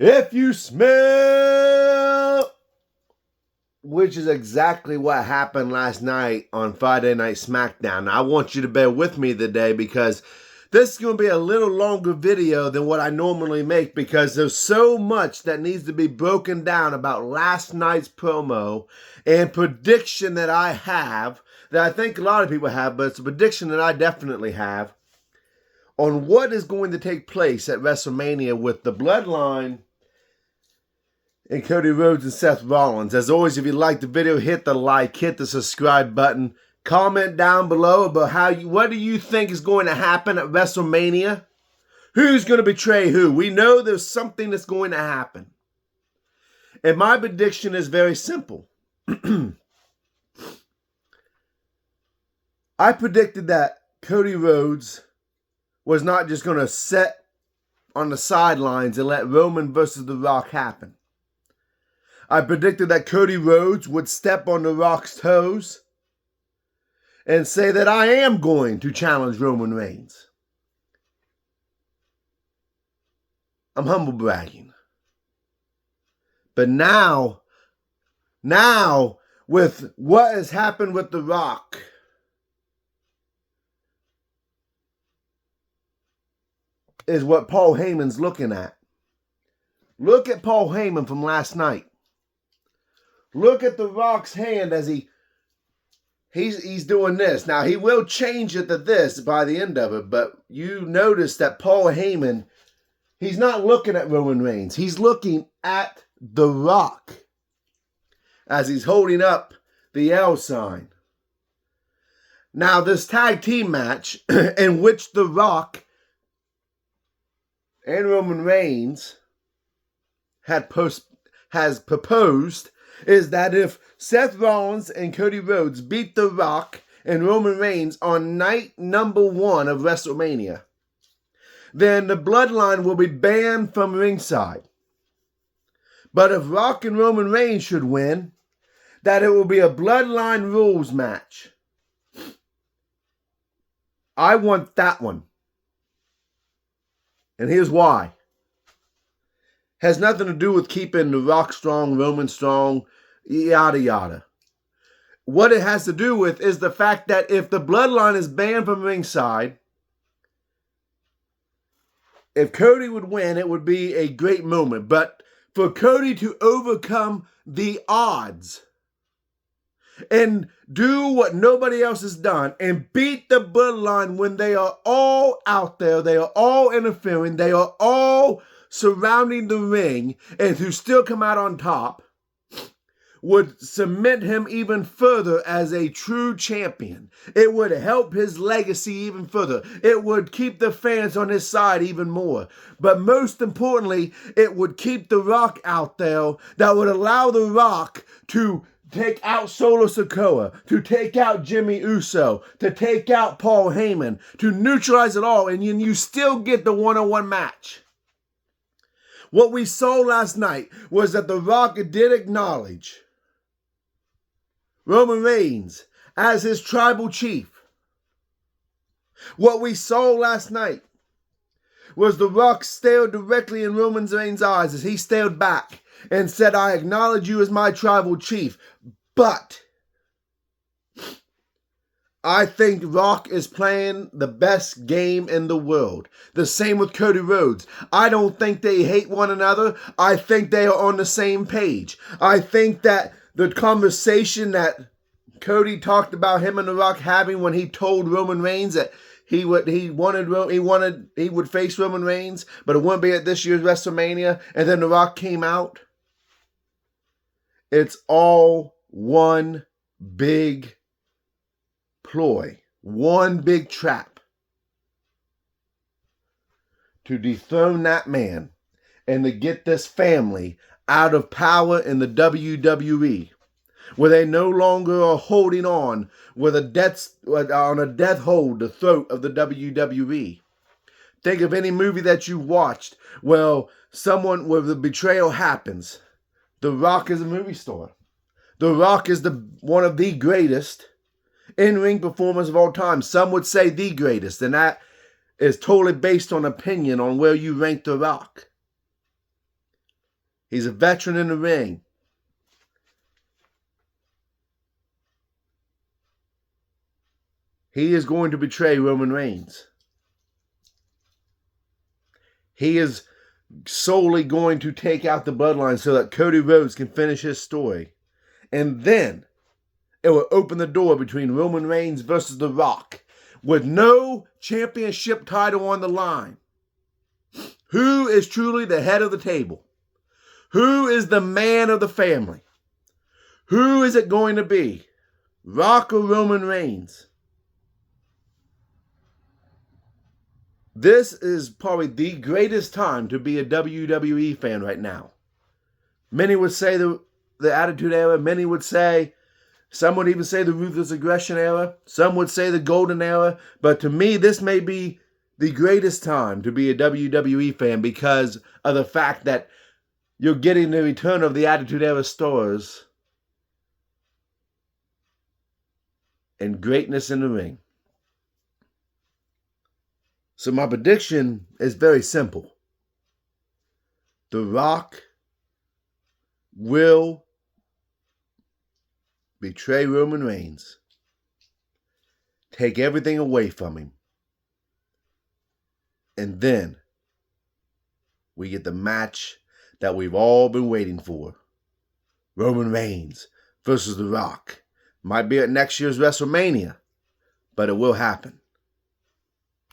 If you smell, which is exactly what happened last night on Friday Night SmackDown. Now, I want you to bear with me today because this is going to be a little longer video than what I normally make because there's so much that needs to be broken down about last night's promo and prediction that I have, that I think a lot of people have, but it's a prediction that I definitely have on what is going to take place at WrestleMania with the Bloodline and Cody Rhodes and Seth Rollins. As always, if you like the video, hit the like, hit the subscribe button. Comment down below about what do you think is going to happen at WrestleMania? Who's going to betray who? We know there's something that's going to happen. And my prediction is very simple. I predicted that Cody Rhodes was not just going to sit on the sidelines and let Roman versus The Rock happen. I predicted that Cody Rhodes would step on The Rock's toes and say that I am going to challenge Roman Reigns. I'm humble bragging. But now, with what has happened with The Rock, is what Paul Heyman's looking at. Look at Paul Heyman from last night. Look at The Rock's hand as he's doing this. Now, he will change it to this by the end of it, but you notice that Paul Heyman, he's not looking at Roman Reigns. He's looking at The Rock as he's holding up the L sign. Now, this tag team match in which The Rock and Roman Reigns has proposed is that if Seth Rollins and Cody Rhodes beat The Rock and Roman Reigns on night number 1 of WrestleMania, then the Bloodline will be banned from ringside. But if Rock and Roman Reigns should win, that it will be a Bloodline rules match. I want that one. And here's why. Has nothing to do with keeping The Rock strong, Roman strong, yada yada. What it has to do with is the fact that if the Bloodline is banned from ringside, if Cody would win, it would be a great moment. But for Cody to overcome the odds and do what nobody else has done and beat the Bloodline when they are all out there, they are all interfering, they are all surrounding the ring, and to still come out on top would cement him even further as a true champion. It would help his legacy even further. It would keep the fans on his side even more. But most importantly, it would keep The Rock out there, that would allow The Rock to take out Solo Sikoa, to take out Jimmy Uso, to take out Paul Heyman, to neutralize it all, and you still get the one-on-one match. What we saw last night was that The Rock did acknowledge Roman Reigns as his tribal chief. What we saw last night was The Rock stared directly in Roman Reigns' eyes as he stared back and said, I acknowledge you as my tribal chief, but I think Rock is playing the best game in the world. The same with Cody Rhodes. I don't think they hate one another. I think they are on the same page. I think that the conversation that Cody talked about him and The Rock having when he told Roman Reigns that he would face Roman Reigns, but it wouldn't be at this year's WrestleMania, and then The Rock came out. It's all one big ploy, one big trap to dethrone that man and to get this family out of power in the WWE, where they no longer are holding on with a death hold the throat of the WWE. Think of any movie that you've watched where the betrayal happens. The Rock is a movie star. The Rock is one of the greatest in-ring performers of all time. Some would say the greatest, and that is totally based on opinion on where you rank The Rock. He's a veteran in the ring. He is going to betray Roman Reigns. He is solely going to take out the bloodline so that Cody Rhodes can finish his story. And then it will open the door between Roman Reigns versus The Rock with no championship title on the line. Who is truly the head of the table? Who is the man of the family? Who is it going to be? Rock or Roman Reigns? This is probably the greatest time to be a WWE fan right now. Many would say the Attitude Era. Many would say, some would even say the Ruthless Aggression Era. Some would say the Golden Era. But to me, this may be the greatest time to be a WWE fan because of the fact that you're getting the return of the Attitude Era stars and greatness in the ring. So my prediction is very simple. The Rock will betray Roman Reigns, take everything away from him, and then we get the match that we've all been waiting for. Roman Reigns versus The Rock. Might be at next year's WrestleMania, but it will happen.